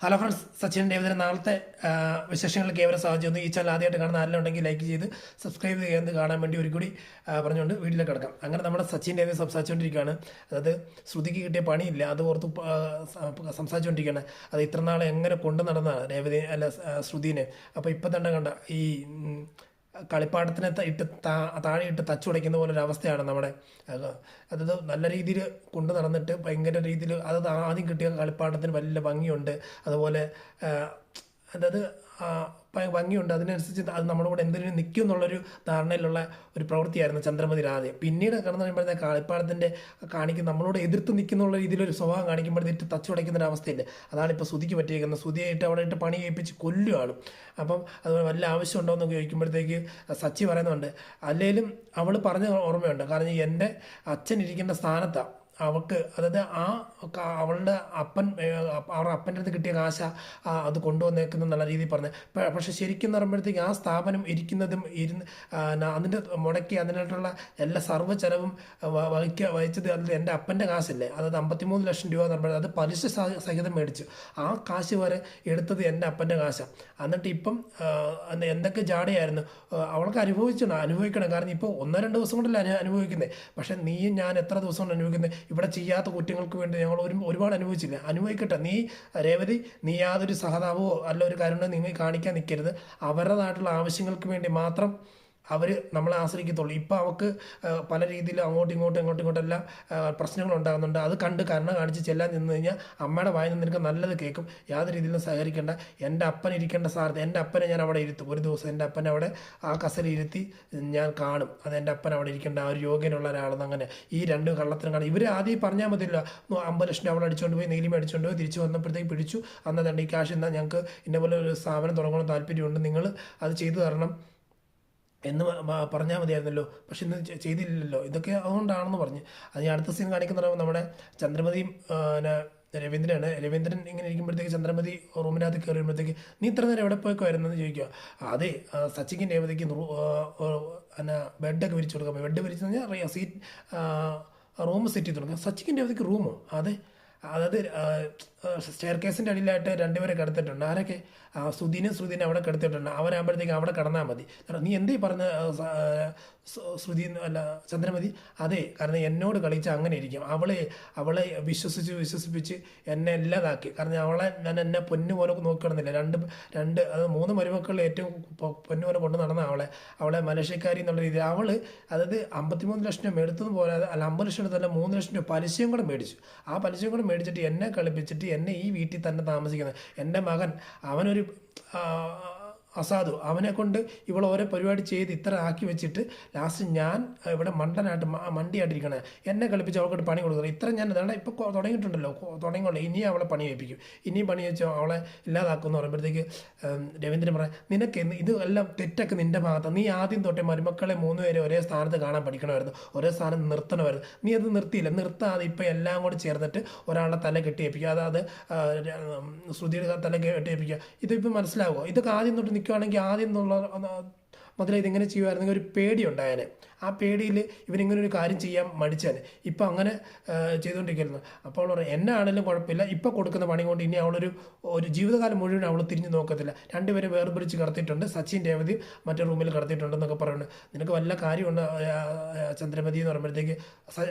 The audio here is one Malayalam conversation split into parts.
ഹലോ ഫ്രണ്ട്സ്, സച്ചിൻ ഡേവിദിൻ്റെ നാളത്തെ വിശേഷങ്ങൾക്ക് ഏവരെ സാധിച്ചു. ഈ ചാനൽ ആദ്യമായിട്ട് കാണുന്ന ആരെല്ലാം ഉണ്ടെങ്കിൽ ലൈക്ക് ചെയ്ത് സബ്സ്ക്രൈബ് ചെയ്യുന്നത് കാണാൻ വേണ്ടി ഒരു കൂടി പറഞ്ഞുകൊണ്ട് വീട്ടിലേക്ക് കിടക്കാം. അങ്ങനെ നമ്മുടെ സച്ചിൻ ഡേവിദ് സംസാരിച്ചുകൊണ്ടിരിക്കുകയാണ്. അതായത് ശ്രുതിക്ക് കിട്ടിയ പണിയില്ല, അത് ഓർത്ത് സംസാരിച്ചുകൊണ്ടിരിക്കുകയാണ്. അത് ഇത്ര നാളെ എങ്ങനെ കൊണ്ടു നടന്നതാണ് ഡേവിദ് അല്ല ശ്രുതിനെ. അപ്പോൾ ഇപ്പം തന്നെ കണ്ട ഈ കളിപ്പാട്ടത്തിനെ ഇട്ട് താഴെ ഇട്ട് തച്ചുടയ്ക്കുന്ന പോലെ ഒരു അവസ്ഥയാണ് നമ്മുടെ. അതായത് നല്ല രീതിയിൽ കൊണ്ടു നടന്നിട്ട് ഭയങ്കര രീതിയിൽ അത് ആദ്യം കിട്ടിയ കളിപ്പാട്ടത്തിന് വലിയ ഭംഗിയുണ്ട്, അതുപോലെ അതായത് ഭംഗിയുണ്ട്, അതിനനുസരിച്ച് അത് നമ്മുടെ കൂടെ എന്തിനും നിൽക്കും എന്നുള്ളൊരു ധാരണയിലുള്ള ഒരു പ്രവൃത്തിയായിരുന്നു ചന്ദ്രമതി ആദ്യം. പിന്നീട് കടന്നു കഴിയുമ്പോഴത്തെ കളിപ്പാടത്തിൻ്റെ കാണിക്കും നമ്മളോട് എതിർത്ത് നിൽക്കുന്നുള്ള രീതിയിലൊരു സ്വഭാവം കാണിക്കുമ്പോഴത്തേക്ക് തച്ചുടയ്ക്കുന്ന ഒരു അവസ്ഥയില്ല. അതാണ് ഇപ്പോൾ ശ്രുതിക്ക് പറ്റിയിരിക്കുന്നത്. ശ്രുതിയായിട്ട് അവിടെ ഇട്ട് പണി കഴിപ്പിച്ച് കൊല്ലുകയാണ്. അപ്പം അതുപോലെ വല്ല ആവശ്യമുണ്ടോ എന്ന് ചോദിക്കുമ്പോഴത്തേക്ക് സച്ചി പറയുന്നുണ്ട്, അല്ലെങ്കിലും അവൾ പറഞ്ഞ ഓർമ്മയുണ്ട്. കാരണം എൻ്റെ അച്ഛൻ ഇരിക്കേണ്ട സ്ഥാനത്താണ് അവൾക്ക്, അതായത് അവളുടെ അവരുടെ അപ്പൻ്റെ അടുത്ത് കിട്ടിയ കാശ അത് കൊണ്ടുവന്നേക്കുന്ന നല്ല രീതിയിൽ പറഞ്ഞ്. പക്ഷെ ശരിക്കും എന്ന് പറയുമ്പോഴത്തേക്ക് ആ സ്ഥാപനം ഇരിക്കുന്നതും അതിൻ്റെ മുടക്കി അതിനായിട്ടുള്ള എല്ലാ സർവ്വ ചെലവും വഹിച്ചത് അതിൽ എൻ്റെ അപ്പൻ്റെ കാശല്ലേ. അതായത് 53 ലക്ഷം രൂപ എന്ന് പറയുമ്പോൾ അത് പലിശ സഹിതം മേടിച്ചു. ആ കാശ് വരെ എടുത്തത് എൻ്റെ അപ്പൻ്റെ കാശാണ്. എന്നിട്ട് ഇപ്പം എന്തൊക്കെ ജാടയായിരുന്നു അവൾക്ക് അനുഭവിക്കണം. കാരണം ഇപ്പോൾ 1-2 ദിവസം കൊണ്ടല്ല അനുഭവിക്കുന്നത്. പക്ഷെ നീയും ഞാൻ എത്ര ദിവസം കൊണ്ട് അനുഭവിക്കുന്നത്? ഇവിടെ ചെയ്യാത്ത കുറ്റങ്ങൾക്ക് വേണ്ടി ഞങ്ങൾ ഒരുപാട് അനുഭവിച്ചില്ല. അനുഭവിക്കട്ടെ. രേവതി, നീ യാതൊരു സഹതാപമോ അല്ല ഒരു കരുണ നിങ്ങൾ കാണിക്കാൻ നിൽക്കരുത്. അവരുടേതായിട്ടുള്ള ആവശ്യങ്ങൾക്ക് വേണ്ടി മാത്രം അവർ നമ്മളെ ആശ്രയിക്കത്തുള്ളൂ. ഇപ്പം അവൾക്ക് പല രീതിയിൽ അങ്ങോട്ടും ഇങ്ങോട്ടെല്ലാം പ്രശ്നങ്ങൾ ഉണ്ടാകുന്നുണ്ട്. അത് കണ്ട് കരുണ കാണിച്ച് ചെല്ലാൻ നിന്ന് കഴിഞ്ഞാൽ അമ്മയുടെ വായിൽ നിന്ന് നിനക്ക് നല്ലത് കേൾക്കും. യാതൊരു രീതിയിലും സഹകരിക്കേണ്ട. എൻ്റെ അപ്പൻ ഇരിക്കേണ്ട സ്ഥാനത്ത് എൻ്റെ അപ്പനെ ഞാൻ അവിടെ ഇരുത്തും. ഒരു ദിവസം എൻ്റെ അപ്പനെ അവിടെ ആ കസലിൽ ഇരുത്തി ഞാൻ കാണും. അത് എൻ്റെ അപ്പൻ അവിടെ ഇരിക്കേണ്ട ആ ഒരു യോഗ്യനുള്ള ഒരാളെന്ന്. അങ്ങനെ ഈ രണ്ട് കള്ളത്തിനും കാണും. ഇവർ ആദ്യം പറഞ്ഞാൽ മതിയല്ലോ, 50 ലക്ഷം അവൾ അടിച്ചുകൊണ്ട് പോയി, നീലിമ അടിച്ചുകൊണ്ട് പോയി, തിരിച്ച് വന്നപ്പോഴത്തേക്ക് പിടിച്ചു. അന്നതണ്ട് ഈ ക്യാഷ് എന്നാൽ ഞങ്ങൾക്ക് ഇന്നപോലെ ഒരു സ്ഥാപനം തുടങ്ങണം താല്പര്യമുണ്ട്, നിങ്ങൾ അത് ചെയ്തു തരണം എന്ന് പറഞ്ഞാൽ മതിയായിരുന്നല്ലോ. പക്ഷെ ഇന്ന് ചെയ്തില്ലല്ലോ. ഇതൊക്കെ അതുകൊണ്ടാണെന്ന് പറഞ്ഞ് അത് ഞാൻ അടുത്ത സീൻ കാണിക്കുന്ന നമ്മുടെ ചന്ദ്രമതിയും രവീന്ദ്രൻ ഇങ്ങനെ ഇരിക്കുമ്പോഴത്തേക്ക് ചന്ദ്രമതി റൂമിനകത്ത് കയറി വരുമ്പോഴത്തേക്ക്, നീ ഇത്ര നേരം എവിടെ പോയേക്കുമായിരുന്നെന്ന് ചോദിക്കുക. അതെ, സച്ചിക്കും രേവതിക്ക് ബെഡൊക്കെ വിരിച്ചു കൊടുക്കാം. ബെഡ് വിരിച്ചു കഴിഞ്ഞാൽ സീറ്റ് റൂം സെറ്റ് ചെയ്ത് കൊടുക്കാം. സച്ചിക്കും രേവതിക്ക് റൂമോ? അതെ, അതായത് സ്റ്റെയർ കേസിൻ്റെ അടിയിലായിട്ട് 2 പേരെ കിടത്തിയിട്ടുണ്ട്. ആരൊക്കെ? ശ്രുതിനെ അവിടെ കിടത്തിയിട്ടുണ്ട്. അവരാകുമ്പോഴത്തേക്ക് അവിടെ കിടന്നാൽ മതി. നീ എന്തേ പറഞ്ഞ ശ്രുതി അല്ല ചന്ദ്രമതി? അതെ, കാരണം എന്നോട് കളിച്ച് അങ്ങനെ ഇരിക്കും. അവളെ വിശ്വസിപ്പിച്ച് എന്നെ ഇല്ലാതാക്കി. കാരണം ഞാൻ എന്നെ പൊന്നുപോലെ നോക്കിക്കിടന്നില്ല. അത് 3 മരുമക്കളിൽ ഏറ്റവും പൊന്നുപോലെ കൊണ്ട് നടന്ന അവളെ മലേഷ്യക്കാരി എന്നുള്ള രീതിയിൽ അതായത് 53 ലക്ഷം രൂപ എടുത്തത് പോലെ, അല്ല 50 ലക്ഷം എടുത്തല്ല, 3 ലക്ഷം രൂപ പലിശയും കൂടെ മേടിച്ചു. ആ പലിശയും കൂടെ മേടിച്ചിട്ട് എന്നെ കളിപ്പിച്ചിട്ട് എന്നെ ഈ വീട്ടിൽ തന്നെ താമസിക്കുന്നത്. എൻ്റെ മകൻ അവനൊരു അസാധു, അവനെ കൊണ്ട് ഇവൾ ഓരോ പരിപാടി ചെയ്ത് ഇത്ര ആക്കി വെച്ചിട്ട് ലാസ്റ്റ് ഞാൻ ഇവിടെ മണ്ടിയായിട്ടിരിക്കണേ. എന്നെ കളിപ്പിച്ച് അവൾക്കൊരു പണി കൊടുക്കുന്നത്. ഇത്ര ഞാൻ അതാണ് ഇപ്പോൾ തുടങ്ങിയിട്ടുണ്ടല്ലോ, ഇനിയും അവളെ പണി വെപ്പിക്കും. ഇനിയും പണി വെച്ചോ അവളെ ഇല്ലാതാക്കുമെന്ന് പറയുമ്പോഴത്തേക്ക് രവീന്ദ്രൻ പറയാം, നിനക്ക് ഇത് എല്ലാം തെറ്റൊക്കെ നിൻ്റെ ഭാഗത്താണ്. നീ ആദ്യം തൊട്ടേ മരുമക്കളെ 3 പേരെ ഒരേ സ്ഥാനത്ത് കാണാൻ പഠിക്കണമായിരുന്നു, ഒരേ സ്ഥാനം നിർത്തണമായിരുന്നു. നീ അത് നിർത്താതെ ഇപ്പം എല്ലാം കൂടി ചേർന്നിട്ട് ഒരാളുടെ തല കെട്ടിയേപ്പിക്കുക. അതായത് ശ്രുതിയുടെ തല കെട്ടിയേപ്പിക്കുക. ഇതിപ്പോൾ മനസ്സിലാവുമോ? ഇതൊക്കെ ആദ്യം തൊട്ട് നിൽക്കുകയാണെങ്കിൽ ആദ്യം എന്നുള്ള മുതലേ ഇതിങ്ങനെ ചെയ്യുമായിരുന്നെങ്കിൽ ഒരു പേടി ഉണ്ടായേനെ. ആ പേടിയിൽ ഇവനിങ്ങനെ ഒരു കാര്യം ചെയ്യാൻ മടിച്ചാൽ. ഇപ്പം അങ്ങനെ ചെയ്തുകൊണ്ടിരിക്കുന്നു. അപ്പോൾ അവൾ പറയും, എന്നെ ആണെങ്കിലും കുഴപ്പമില്ല, ഇപ്പം കൊടുക്കുന്ന പണി കൊണ്ട് ഇനി ഒരു ജീവിതകാലം മുഴുവൻ അവൾ തിരിഞ്ഞ് നോക്കത്തില്ല. 2 പേരെ വേർപിടിച്ച് കടത്തിയിട്ടുണ്ട്. സച്ചിൻ രേവതി മറ്റേ റൂമിൽ കടത്തിയിട്ടുണ്ടെന്നൊക്കെ പറയുന്നുണ്ട്. നിനക്ക് വല്ല കാര്യമുണ്ട് ചന്ദ്രമതി എന്ന് പറയുമ്പോഴത്തേക്ക്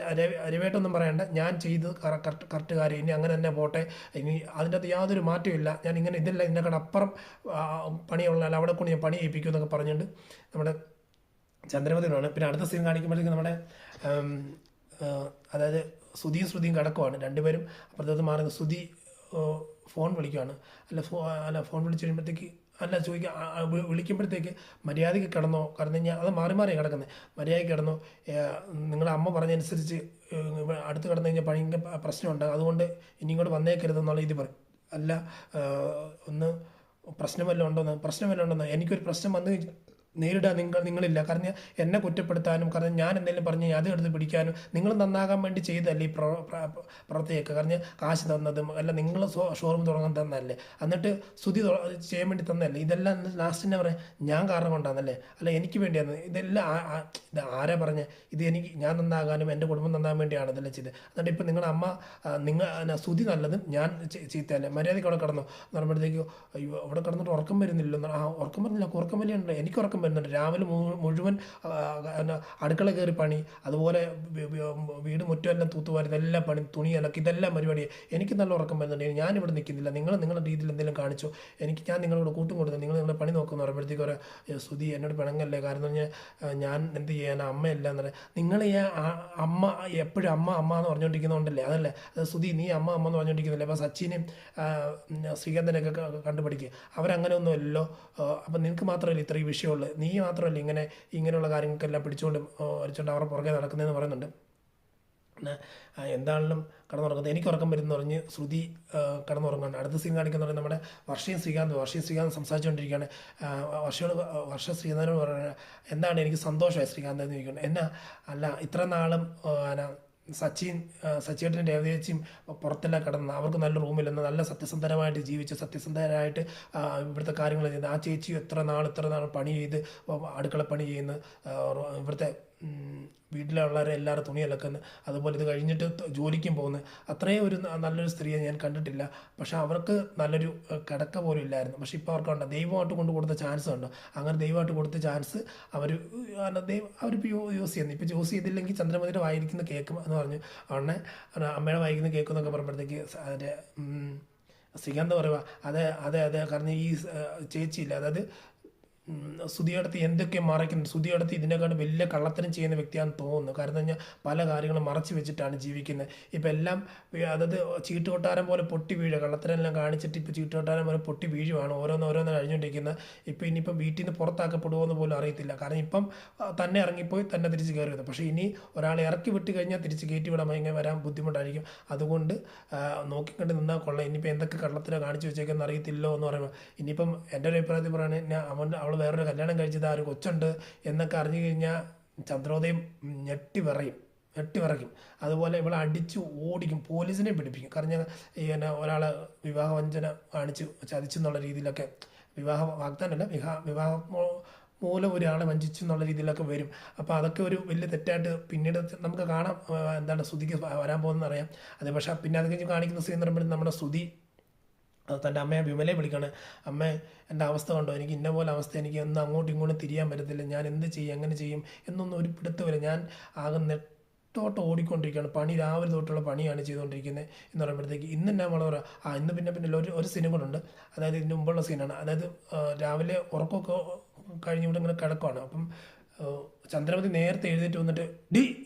രവേട്ടൊന്നും പറയണ്ട, ഞാൻ ചെയ്ത് കറക്റ്റ് കാര്യം, ഇനി അങ്ങനെ തന്നെ പോട്ടെ, ഇനി അതിൻ്റെ അകത്ത് യാതൊരു മാറ്റവും ഇല്ല, ഞാൻ ഇങ്ങനെ ഇതില്ല, ഇതിനേക്കാൾ അപ്പുറം പണിയുള്ള അവിടെ കൊണ്ട് ഞാൻ പണി ഏൽപ്പിക്കും എന്നൊക്കെ പറഞ്ഞുകൊണ്ട് നമ്മുടെ ചന്ദ്രമതിയാണ്. പിന്നെ അടുത്ത സീൻ കാണിക്കുമ്പോഴത്തേക്ക് നമ്മുടെ അതായത് ശ്രുതിയും കിടക്കുവാണ്. 2 പേരും അപ്പുറത്ത് മാറുന്ന. ശ്രുതി ഫോൺ വിളിക്കുകയാണ്. ഫോൺ വിളിച്ച് കഴിയുമ്പോഴത്തേക്ക് വിളിക്കുമ്പോഴത്തേക്ക് മര്യാദയ്ക്ക് കിടന്നോ, കാരണം കഴിഞ്ഞാൽ അത് മാറി കിടക്കുന്നത്. മര്യാദയ്ക്ക് കിടന്നോ, നിങ്ങളുടെ അമ്മ പറഞ്ഞനുസരിച്ച് അടുത്ത് കിടന്നു കഴിഞ്ഞാൽ ഭയങ്കര പ്രശ്നമുണ്ട്, അതുകൊണ്ട് ഇനി ഇങ്ങോട്ട് വന്നേക്കരുതെന്നുള്ള ഇത് പറയും. അല്ല, ഒന്ന് പ്രശ്നമല്ല ഉണ്ടോന്ന് എനിക്കൊരു പ്രശ്നം വന്നു നേരിടാൻ നിങ്ങളില്ല. കാരണം എന്നെ കുറ്റപ്പെടുത്താനും, കാരണം ഞാൻ എന്തെങ്കിലും പറഞ്ഞ് അത് എടുത്ത് പിടിക്കാനും, നിങ്ങൾ നന്നാകാൻ വേണ്ടി ചെയ്തല്ലേ ഈ പ്രവർത്തിയൊക്കെ. കാരണം കാശ് തന്നതും അല്ല, നിങ്ങൾ ഷോറൂം തുടങ്ങാൻ തന്നല്ലേ, എന്നിട്ട് സ്തുതി ചെയ്യാൻ വേണ്ടി തന്നല്ലേ. ഇതെല്ലാം ലാസ്റ്റ് തന്നെ പറയാം ഞാൻ കാരണം കൊണ്ടാണെന്നല്ലേ, അല്ല എനിക്ക് വേണ്ടിയാണ് ഇതെല്ലാം. ഇത് ആരാ പറഞ്ഞ് ഇത് ഞാൻ നന്നാകാനും എൻ്റെ കുടുംബം നന്നാകാൻ വേണ്ടിയാണ് ഇതെല്ലാം ചെയ്തത്. എന്നിട്ട് ഇപ്പം നിങ്ങളുടെ അമ്മ സ്തുതി നല്ലതും ഞാൻ ചീത്തയല്ലേ, മര്യാദയ്ക്ക് അവിടെ കിടന്നു എന്ന് പറയുമ്പോഴത്തേക്കും അയ്യോ അവിടെ കിടന്നിട്ട് ഉറക്കം വരുന്നില്ലല്ലോ. ഉറക്കം വരുന്നില്ല, ഉറക്കം വലിയുണ്ട്, എനിക്ക് ഉറക്കം വരുന്നുണ്ട്. രാവിലെ മുഴുവൻ അടുക്കള കയറി പണി, അതുപോലെ വീട് മുറ്റമെല്ലാം തൂത്തുവാരി ഇതെല്ലാം പണി, തുണി അലക്കി ഇതെല്ലാം പരിപാടി. എനിക്ക് നല്ല ഉറക്കം വരുന്നുണ്ട്, ഞാനിവിടെ നിൽക്കുന്നില്ല, നിങ്ങളുടെ രീതിയിൽ എന്തെങ്കിലും കാണിച്ചു, ഞാൻ നിങ്ങളോട് കൂട്ടും കൊടുത്തു, നിങ്ങളുടെ പണി നോക്കുന്നു പറയുമ്പോഴത്തേക്ക് ഒരു സ്തുതി എന്നോട് പിണങ്ങല്ലേ, കാരണം എന്ന് പറഞ്ഞാൽ ഞാൻ എന്ത് ചെയ്യാൻ, അമ്മയല്ല എന്ന് പറയാം. നിങ്ങൾ ഈ അമ്മ എപ്പോഴും അമ്മ അമ്മ എന്ന് പറഞ്ഞുകൊണ്ടിരിക്കുന്നതുകൊണ്ടല്ലേ, അതല്ലേ സ്തുതി നീ അമ്മ അമ്മ എന്ന് പറഞ്ഞുകൊണ്ടിരിക്കുന്നില്ലേ. അപ്പോൾ സച്ചിനെയും ശ്രീകാന്തനെയൊക്കെ കണ്ടുപിടിക്കുക, അവരങ്ങനെ ഒന്നും അല്ലല്ലോ. അപ്പം നിനക്ക് മാത്രമല്ല ഇത്രയും വിഷയമുള്ളൂ, നീ മാത്രമല്ല ഇങ്ങനെയുള്ള കാര്യങ്ങൾക്കെല്ലാം പിടിച്ചുകൊണ്ട് അവരുടെ പുറകെ നടക്കുന്നതെന്ന് പറയുന്നുണ്ട്. എന്താണെങ്കിലും കടന്നുറങ്ങുന്നത്. എനിക്ക് ഉറക്കം വരുമെന്ന് പറഞ്ഞ് ശ്രുതി കടന്നുറങ്ങുന്നുണ്ട്. അടുത്ത സീൻ കാണിക്കുന്ന പറയുന്നത് നമ്മുടെ വർഷയും ശ്രീകാന്ത് സംസാരിച്ചുകൊണ്ടിരിക്കുകയാണ്. വർഷ ശ്രീകാന്തിനോട് പറയുന്നത് എന്താണ് എനിക്ക് സന്തോഷമായി ശ്രീകാന്ത് എന്ന് ചോദിക്കുന്നത്. എന്നാ അല്ല ഇത്ര നാളും സച്ചിയേട്ടനും രേവതിയേച്ചിയും പുറത്തെല്ലാം കിടന്ന് അവർക്ക് നല്ല റൂമില്ലെന്ന് നല്ല സത്യസന്ധരമായിട്ട് ജീവിച്ച് സത്യസന്ധരായിട്ട് ഇവിടുത്തെ കാര്യങ്ങൾ ചെയ്യുന്നത്. ആ ചേച്ചി ഇത്ര നാൾ പണി ചെയ്ത് അടുക്കള പണി ചെയ്യുന്നു, ഇവിടുത്തെ വീട്ടിലുള്ളവരെ എല്ലാവരും തുണി അലക്കുന്നു, അതുപോലെ ഇത് കഴിഞ്ഞിട്ട് ജോലിക്കും പോകുന്നു. അത്രയും ഒരു നല്ലൊരു സ്ത്രീയെ ഞാൻ കണ്ടിട്ടില്ല. പക്ഷെ അവർക്ക് നല്ലൊരു കിടക്ക പോലും ഇല്ലായിരുന്നു. പക്ഷെ ഇപ്പോൾ അവർക്കുണ്ട്, ദൈവമായിട്ട് കൊണ്ട് കൊടുത്ത ചാൻസ് ഉണ്ട്. അങ്ങനെ ദൈവമായിട്ട് കൊടുത്ത ചാൻസ് അവരിപ്പോൾ യൂസ് ചെയ്യുന്നു. ഇപ്പോൾ യൂസ് ചെയ്തില്ലെങ്കിൽ ചന്ദ്രമതിയുടെ വായിരിക്കുന്ന കേൾക്കും എന്ന് പറഞ്ഞു. ഉടനെ അമ്മയുടെ വായിക്കുന്ന കേൾക്കും എന്നൊക്കെ പറയുമ്പോഴത്തേക്ക് അതിൻ്റെ ശ്രീകാന്ത് പറയുക അതെ അതെ അതെ, കാരണം ഈ ചേച്ചിയില്ല, അതായത് സ്തുതിയടുത്ത് എന്തൊക്കെ മറയ്ക്കുന്നു, സ്തുതിയടുത്ത് ഇതിനെക്കാളും വലിയ കള്ളത്തരം ചെയ്യുന്ന വ്യക്തിയാണെന്ന് തോന്നുന്നു. കാരണം എന്ന് പറഞ്ഞാൽ പല കാര്യങ്ങളും മറച്ചു വെച്ചിട്ടാണ് ജീവിക്കുന്നത്. ഇപ്പം എല്ലാം അതായത് ചീട്ടുകൊട്ടാരം പോലെ പൊട്ടി വീഴുക, കള്ളത്തരം എല്ലാം കാണിച്ചിട്ട് ഇപ്പോൾ ചീട്ടുകൊട്ടാരം പോലെ പൊട്ടി വീഴുവാണ് ഓരോന്ന് കഴിഞ്ഞുകൊണ്ടിരിക്കുന്നത്. ഇപ്പം ഇനിയിപ്പം വീട്ടിൽ നിന്ന് പുറത്താക്കപ്പെടുമോ എന്ന് പോലും അറിയത്തില്ല. കാരണം ഇപ്പം തന്നെ ഇറങ്ങിപ്പോയി തന്നെ തിരിച്ച് കയറി വരുന്നത്. പക്ഷേ ഇനി ഒരാളെ ഇറക്കി വിട്ട് കഴിഞ്ഞാൽ തിരിച്ച് കയറ്റി വിടാൻ ഭയങ്കര വരാൻ ബുദ്ധിമുട്ടായിരിക്കും. അതുകൊണ്ട് നോക്കിക്കണ്ട് നിന്നാൽ കൊള്ളാം. ഇനിയിപ്പോൾ എന്തൊക്കെ കള്ളത്തരം കാണിച്ചു വെച്ചേക്കെന്ന് അറിയത്തില്ലോ എന്ന് പറയുമ്പോൾ ഇനിയിപ്പം എൻ്റെ ഒരു അഭിപ്രായത്തിൽ പറയുകയാണെങ്കിൽ അവൾ വേറൊരു കല്യാണം കഴിച്ചത് ആ ഒരു കൊച്ചുണ്ട് എന്നൊക്കെ അറിഞ്ഞു കഴിഞ്ഞാൽ ചന്ദ്രോദയം ഞെട്ടി വിറയ്ക്കും. അതുപോലെ ഇവളെ അടിച്ച് ഓടിക്കും, പോലീസിനെ പിടിപ്പിക്കും. കാരണം ഒരാളെ വിവാഹവഞ്ചന കാണിച്ച് ചതിച്ചെന്നുള്ള രീതിയിലൊക്കെ, വാഗ്ദാനമല്ല വിവാഹ മൂലം ഒരാളെ വഞ്ചിച്ചു എന്നുള്ള രീതിയിലൊക്കെ വരും. അപ്പോൾ അതൊക്കെ ഒരു വലിയ തെറ്റായിട്ട് പിന്നീട് നമുക്ക് കാണാം. എന്താണ് സ്തുതിക്ക് വരാൻ പോകുന്നതെന്ന് അറിയാം. അത് പക്ഷേ പിന്നെ അത് കഴിഞ്ഞ് കാണിക്കുന്ന സീൻ എന്ന് പറയുമ്പോൾ നമ്മുടെ സ്തുതി തൻ്റെ അമ്മയെ വിമലയെ വിളിക്കുകയാണ്. അമ്മേ എൻ്റെ അവസ്ഥ കണ്ടോ, എനിക്ക് ഇന്ന പോലെ അവസ്ഥ, എനിക്ക് ഒന്നും അങ്ങോട്ടും ഇങ്ങോട്ടും തിരിയാൻ പറ്റത്തില്ല, ഞാൻ എന്ത് ചെയ്യും എങ്ങനെ ചെയ്യും എന്നൊന്നും ഒരു പിടുത്തമില്ല, ഞാൻ ആകെ നെട്ടോട്ട് ഓടിക്കൊണ്ടിരിക്കുകയാണ്, രാവിലെ തൊട്ടുള്ള പണിയാണ് ചെയ്തുകൊണ്ടിരിക്കുന്നത് എന്ന് പറയുമ്പോഴത്തേക്ക് ഇന്ന് തന്നെ നമ്മൾ പറയാം ഇന്ന് പിന്നെ ഒരു സീനും കൂടെ ഉണ്ട്. അതായത് ഇതിന് മുമ്പുള്ള സീനാണ്. അതായത് രാവിലെ ഉറക്കമൊക്കെ കഴിഞ്ഞിവിടെ ഇങ്ങനെ കിടക്കുവാണ്. അപ്പം ചന്ദ്രമതി നേരത്തെ എഴുന്നേറ്റ് വന്നിട്ട്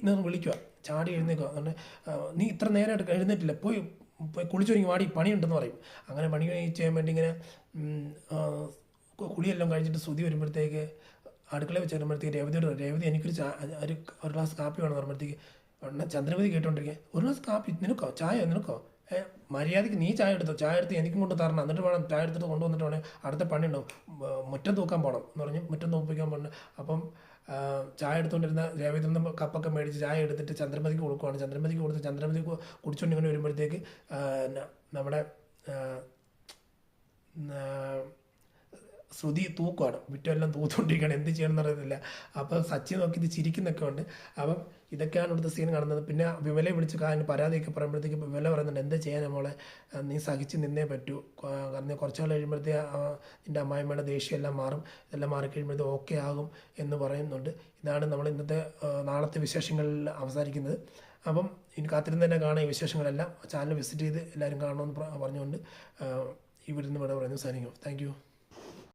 എന്ന് വിളിക്കുക, ചാടി എഴുന്നേക്കുക. അതുകൊണ്ട് നീ ഇത്ര നേരമായിട്ട് എഴുന്നേറ്റില്ല, പോയി കുളിച്ചൊരുങ്ങി വാടി പണിയുണ്ടെന്ന് പറയും. അങ്ങനെ പണി ചെയ്യാൻ വേണ്ടി ഇങ്ങനെ കുളിയെല്ലാം കഴിഞ്ഞിട്ട് സ്തുതി വരുമ്പോഴത്തേക്ക് അടുക്കളയിൽ വെച്ച് വരുമ്പോഴത്തേക്ക് രേവതി എനിക്കൊരു ഒരു ഗ്ലാസ് കാപ്പി വേണം പറയുമ്പോഴത്തേക്ക് ചന്ദ്രമതി കേട്ടോണ്ടിരിക്കുക, ഒരു ഗ്ലാസ് കാപ്പി നിനക്കോ, ചായ നിനക്കോ, മര്യാദയ്ക്ക് നീ ചായ എടുത്ത് എനിക്കും കൊണ്ട് തരണം, എന്നിട്ട് വേണം ചായ എടുത്തിട്ട് കൊണ്ടുവന്നിട്ട് വേണം അടുത്ത പണി ഉണ്ടാവും, മുറ്റം തൂക്കാൻ പോകണം എന്ന് പറഞ്ഞ് മുറ്റം തൂപ്പിക്കാൻ പോകണം. അപ്പം ചായ എടുത്തുകൊണ്ടിരുന്ന രേവതി നിന്ന് കപ്പൊക്കെ മേടിച്ച് ചായ എടുത്തിട്ട് ചന്ദ്രമതിക്ക് കൊടുക്കുവാണ്. ചന്ദ്രമതിക്ക് കൊടുത്ത് ചന്ദ്രമതി കുടിച്ചുകൊണ്ടിങ്ങനെ വരുമ്പോഴത്തേക്ക് നമ്മുടെ ശ്രുതി തൂക്കുവാണ്, മുറ്റമെല്ലാം തൂത്തുകൊണ്ടിരിക്കുകയാണ്, എന്ത് ചെയ്യണമെന്ന് അറിയത്തില്ല. അപ്പോൾ സച്ചിൻ നോക്കി ഇത് ചിരിക്കുന്നൊക്കെ ഉണ്ട്. അപ്പം ഇതൊക്കെയാണ് ഇവിടുത്തെ സീൻ കാണുന്നത്. പിന്നെ വിമലയെ വിളിച്ച് പരാതിയൊക്കെ പറയുമ്പോഴത്തേക്ക് വിമല പറയുന്നുണ്ട് എന്താ ചെയ്യാൻ മോളെ, നീ സഹിച്ച് നിന്നേ പറ്റൂ, കാരണം കുറച്ച് നാൾ കഴിയുമ്പോഴത്തേക്ക് നിൻ്റെ അമ്മായിമ്മയുടെ ദേഷ്യമെല്ലാം മാറും, ഇതെല്ലാം മാറിക്കഴിയുമ്പോഴത്തേക്ക് ഓക്കെ ആകും എന്ന് പറയുന്നുണ്ട്. ഇതാണ് നമ്മൾ ഇന്നത്തെ നാളത്തെ വിശേഷങ്ങളിൽ അവസാനിക്കുന്നത്. അപ്പം ഇനി കാത്തിരുന്ന് തന്നെ കാണാം ഈ വിശേഷങ്ങളെല്ലാം. ചാനൽ വിസിറ്റ് ചെയ്ത് എല്ലാവരും കാണണമെന്ന് പറഞ്ഞുകൊണ്ട് ഇവിടെ പറയുന്നു. Signing off. Thank you.